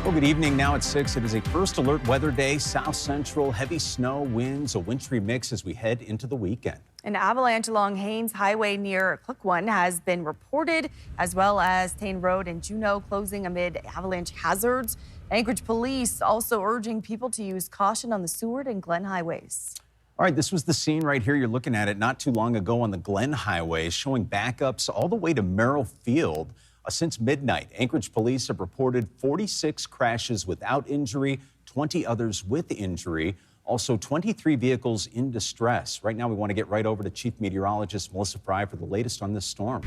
Well, good evening. Now at 6, it is a first alert weather day. South Central, heavy snow, winds, a wintry mix as we head into the weekend. An avalanche along Haynes Highway near Clickone has been reported, as well as Tane Road and Juneau closing amid avalanche hazards. Anchorage Police also urging people to use caution on the Seward and Glen highways. All right, this was the scene right here. You're looking at it not too long ago on the Glen Highway, showing backups all the way to Merrill Field. Since midnight, Anchorage Police have reported 46 crashes without injury, 20 others with injury, also 23 vehicles in distress. Right now, we want to get right over to Chief Meteorologist Melissa Fry for the latest on this storm.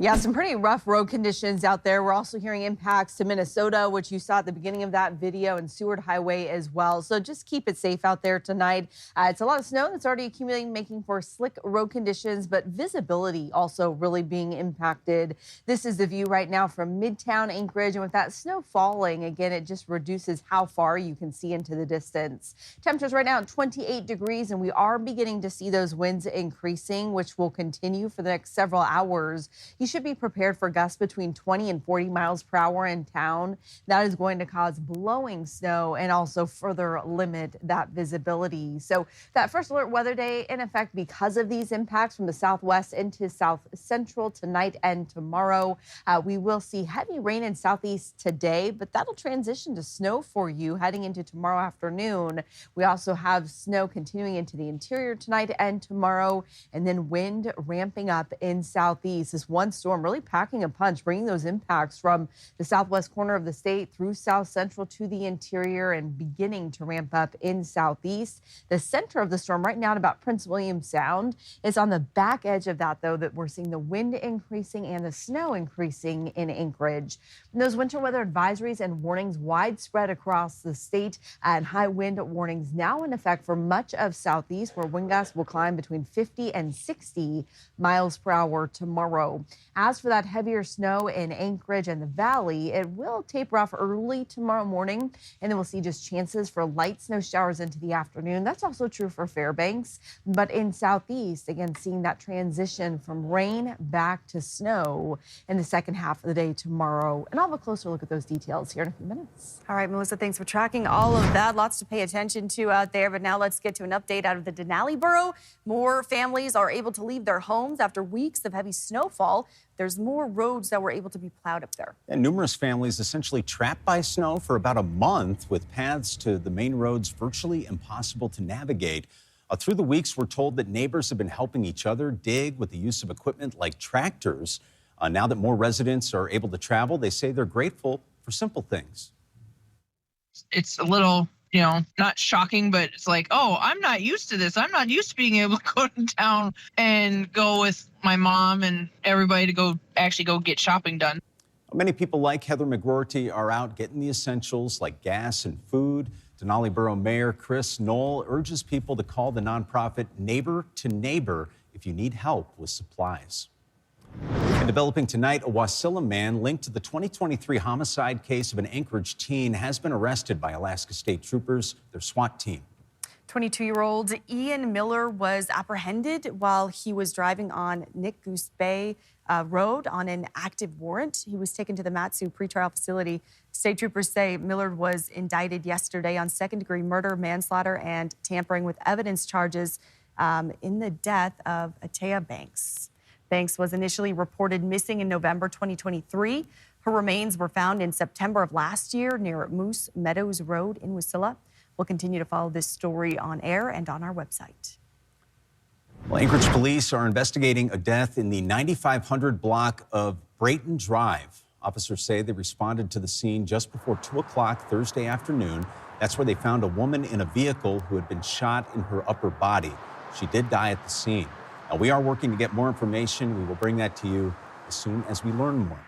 Yeah, some pretty rough road conditions out there. We're also hearing impacts to Minnesota, which you saw at the beginning of that video, and Seward Highway as well. So just keep it safe out there tonight. It's a lot of snow that's already accumulating, making for slick road conditions, but visibility also really being impacted. This is the view right now from Midtown Anchorage, and with that snow falling, again, it just reduces how far you can see into the distance. Temperatures right now at 28 degrees, and we are beginning to see those winds increasing, which will continue for the next several hours. You should be prepared for gusts between 20 and 40 miles per hour in town. That is going to cause blowing snow and also further limit that visibility. So that first alert weather day in effect because of these impacts from the southwest into south central tonight and tomorrow. We will see heavy rain in southeast today, but that'll transition to snow for you heading into tomorrow afternoon. We also have snow continuing into the interior tonight and tomorrow, and then wind ramping up in southeast. This one storm really packing a punch, bringing those impacts from the southwest corner of the state through south central to the interior and beginning to ramp up in southeast. The center of the storm right now at about Prince William Sound is on the back edge of that, though, that we're seeing the wind increasing and the snow increasing in Anchorage. And those winter weather advisories and warnings widespread across the state, and high wind warnings now in effect for much of southeast, where wind gusts will climb between 50 and 60 miles per hour tomorrow. As for that heavier snow in Anchorage and the valley, it will taper off early tomorrow morning, and then we'll see just chances for light snow showers into the afternoon. That's also true for Fairbanks, but in southeast, again, seeing that transition from rain back to snow in the second half of the day tomorrow. And I'll have a closer look at those details here in a few minutes. All right, Melissa, thanks for tracking all of that. Lots to pay attention to out there. But now let's get to an update out of the Denali Borough. More families are able to leave their homes after weeks of heavy snowfall. There's more roads that were able to be plowed up there. And numerous families essentially trapped by snow for about a month, with paths to the main roads virtually impossible to navigate. Through the weeks, we're told that neighbors have been helping each other dig with the use of equipment like tractors. Now that more residents are able to travel, they say they're grateful for simple things. It's a little, not shocking, but it's like, oh, I'm not used to this. I'm not used to being able to go to town and go with my mom and everybody to go get shopping done. Many people like Heather McGroarty are out getting the essentials like gas and food. Denali Borough Mayor Chris Knoll urges people to call the nonprofit Neighbor to Neighbor if you need help with supplies. And developing tonight, a Wasilla man linked to the 2023 homicide case of an Anchorage teen has been arrested by Alaska State Troopers, their SWAT team. 22-year-old Ian Miller was apprehended while he was driving on Nick Goose Bay Road on an active warrant. He was taken to the Matsu pretrial facility. State troopers say Miller was indicted yesterday on second-degree murder, manslaughter, and tampering with evidence charges in the death of Atea Banks. Banks was initially reported missing in November 2023. Her remains were found in September of last year near Moose Meadows Road in Wasilla. We'll continue to follow this story on air and on our website. Well, Anchorage police are investigating a death in the 9500 block of Brayton Drive. Officers say they responded to the scene just before 2 o'clock Thursday afternoon. That's where they found a woman in a vehicle who had been shot in her upper body. She did die at the scene. Now, we are working to get more information. We will bring that to you as soon as we learn more.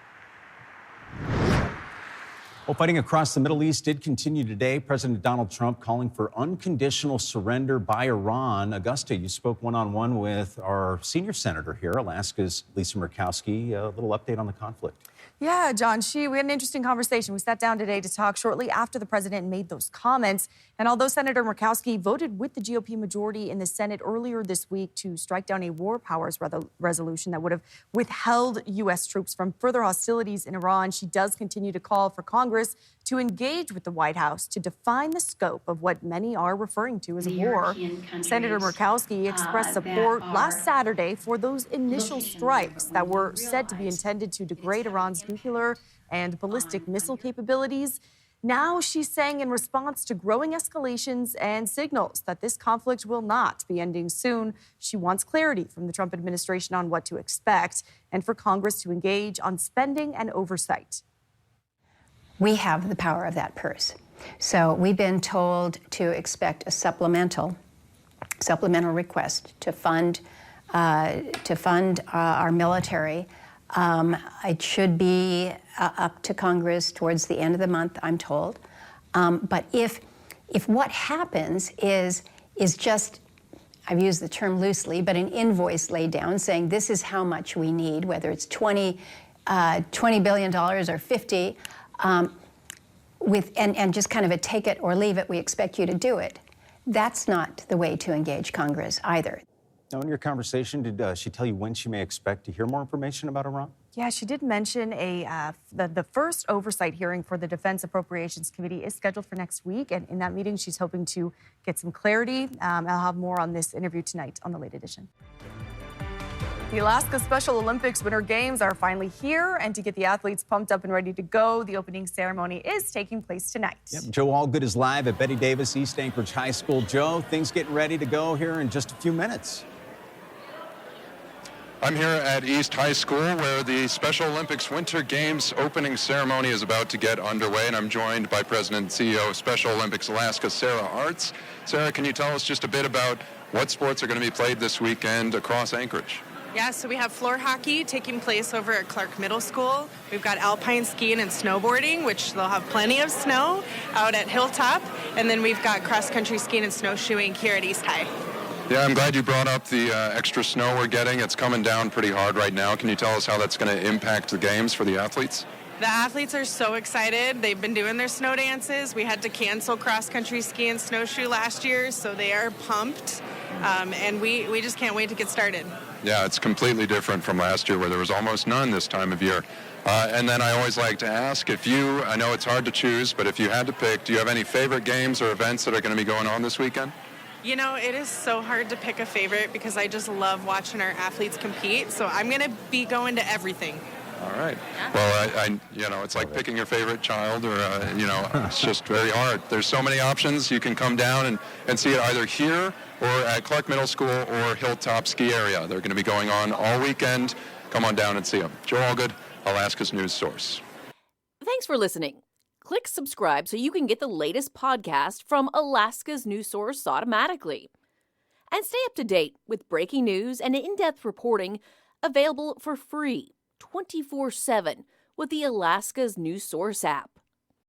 Well, fighting across the Middle East did continue today. President Donald Trump calling for unconditional surrender by Iran. Augusta, you spoke one-on-one with our senior senator here, Alaska's Lisa Murkowski. A little update on the conflict. Yeah, John, we had an interesting conversation. We sat down today to talk shortly after the president made those comments. And although Senator Murkowski voted with the GOP majority in the Senate earlier this week to strike down a war powers resolution that would have withheld U.S. troops from further hostilities in Iran, she does continue to call for Congress Congress to engage with the White House to define the scope of what many are referring to as a war. Senator Murkowski expressed support last Saturday for those initial strikes that were said to be intended to degrade Iran's nuclear and ballistic missile capabilities. Now she's saying in response to growing escalations and signals that this conflict will not be ending soon, she wants clarity from the Trump administration on what to expect and for Congress to engage on spending and oversight. We have the power of that purse. So we've been told to expect a supplemental request to fund our military. It should be up to Congress towards the end of the month, I'm told. But if what happens is just, I've used the term loosely, but an invoice laid down saying this is how much we need, whether it's $20 billion or 50, and just kind of a take it or leave it, we expect you to do it. That's not the way to engage Congress either. Now, in your conversation, did she tell you when she may expect to hear more information about Iran? Yeah, she did mention the first oversight hearing for the Defense Appropriations Committee is scheduled for next week. And in that meeting, she's hoping to get some clarity. I'll have more on this interview tonight on the Late Edition. The Alaska Special Olympics Winter Games are finally here. And to get the athletes pumped up and ready to go, the opening ceremony is taking place tonight. Yep, Joe Allgood is live at Betty Davis East Anchorage High School. Joe, things getting ready to go here in just a few minutes. I'm here at East High School where the Special Olympics Winter Games opening ceremony is about to get underway, and I'm joined by President and CEO of Special Olympics Alaska, Sarah Artz. Sarah, can you tell us just a bit about what sports are going to be played this weekend across Anchorage? Yeah, so we have floor hockey taking place over at Clark Middle School. We've got alpine skiing and snowboarding, which they'll have plenty of snow out at Hilltop. And then we've got cross-country skiing and snowshoeing here at East High. Yeah, I'm glad you brought up the extra snow we're getting. It's coming down pretty hard right now. Can you tell us how that's going to impact the games for the athletes? The athletes are so excited. They've been doing their snow dances. We had to cancel cross-country ski and snowshoe last year, so they are pumped. And we just can't wait to get started. Yeah, it's completely different from last year where there was almost none this time of year. And then I always like to ask I know it's hard to choose, but if you had to pick, do you have any favorite games or events that are going to be going on this weekend? You know, it is so hard to pick a favorite because I just love watching our athletes compete. So I'm going to be going to everything. All right. Yeah. Well, it's like picking your favorite child or, it's just very hard. There's so many options. You can come down and see it either here or at Clark Middle School or Hilltop Ski Area. They're going to be going on all weekend. Come on down and see them. Joe Allgood, Alaska's news source. Thanks for listening. Click subscribe so you can get the latest podcast from Alaska's news source automatically. And stay up to date with breaking news and in-depth reporting available for free 24/7 with the Alaska's news source app.